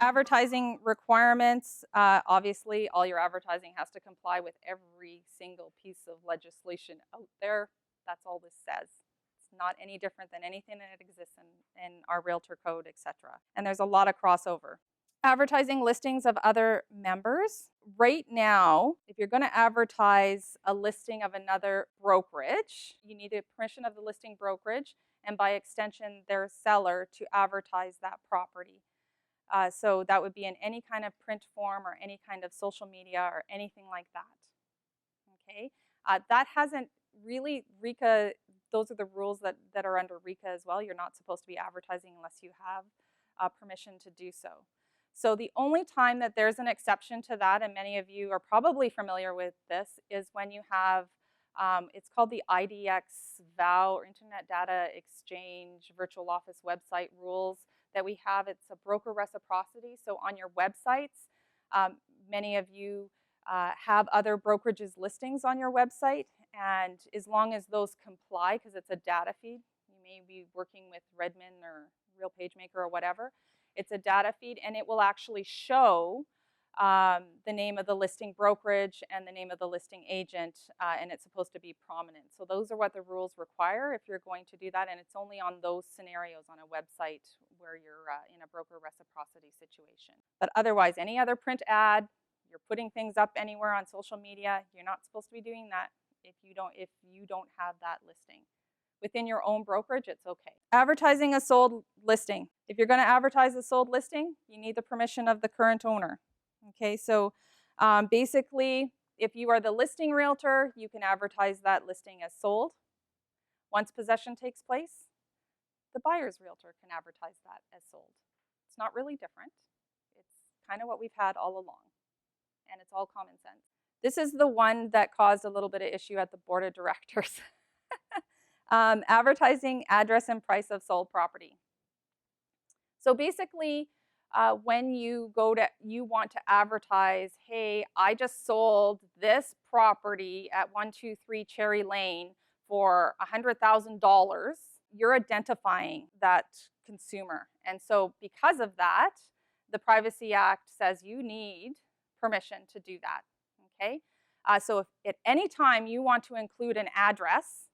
Advertising requirements, obviously all your advertising has to comply with every single piece of legislation out there. That's all this says. It's not any different than anything that exists in our Realtor Code, etc. And there's a lot of crossover. Advertising listings of other members. Right now, if you're going to advertise a listing of another brokerage, you need the permission of the listing brokerage and by extension their seller to advertise that property. So that would be in any kind of print form or any kind of social media or anything like that. Okay, that hasn't really, RECA, those are the rules that are under RECA as well. You're not supposed to be advertising unless you have permission to do so. So the only time that there's an exception to that, and many of you are probably familiar with this, is when you have, it's called the IDX VOW, or Internet Data Exchange Virtual Office Website Rules that we have. It's a broker reciprocity. So on your websites, many of you have other brokerages listings on your website, and as long as those comply, because it's a data feed, you may be working with Redmond or Real PageMaker or whatever, it's a data feed, and it will actually show the name of the listing brokerage and the name of the listing agent, and it's supposed to be prominent. So those are what the rules require if you're going to do that, and it's only on those scenarios on a website where you're in a broker reciprocity situation. But otherwise, any other print ad, you're putting things up anywhere on social media, you're not supposed to be doing that if you don't have that listing. Within your own brokerage, it's okay. Advertising a sold listing. If you're going to advertise a sold listing, you need the permission of the current owner. Okay, so basically, if you are the listing realtor, you can advertise that listing as sold. Once possession takes place, the buyer's realtor can advertise that as sold. It's not really different. It's kind of what we've had all along, and it's all common sense. This is the one that caused a little bit of issue at the board of directors. Advertising address and price of sold property. So basically, when you want to advertise, hey, I just sold this property at 123 Cherry Lane for $100,000, you're identifying that consumer. And so because of that, the Privacy Act says you need permission to do that. Okay, so if at any time you want to include an address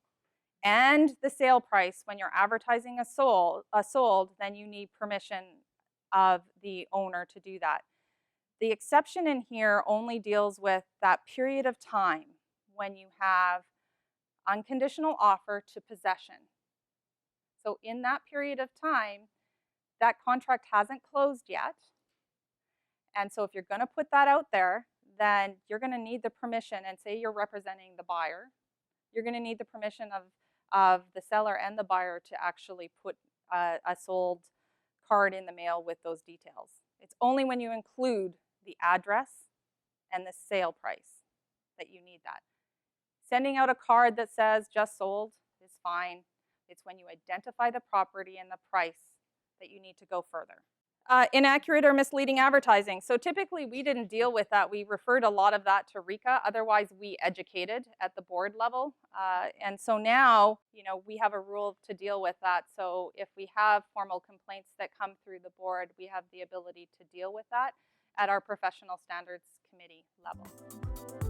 and the sale price when you're advertising a sold, then you need permission of the owner to do that. The exception in here only deals with that period of time when you have unconditional offer to possession. So in that period of time, that contract hasn't closed yet. And so if you're going to put that out there, then you're going to need the permission, and say you're representing the buyer, you're going to need the permission of the seller and the buyer to actually put a sold card in the mail with those details. It's only when you include the address and the sale price that you need that. Sending out a card that says just sold is fine. It's when you identify the property and the price that you need to go further. Inaccurate or misleading advertising. So typically we didn't deal with that. We referred a lot of that to RECA. Otherwise we educated at the board level. And so now, we have a rule to deal with that. So if we have formal complaints that come through the board, we have the ability to deal with that at our professional standards committee level.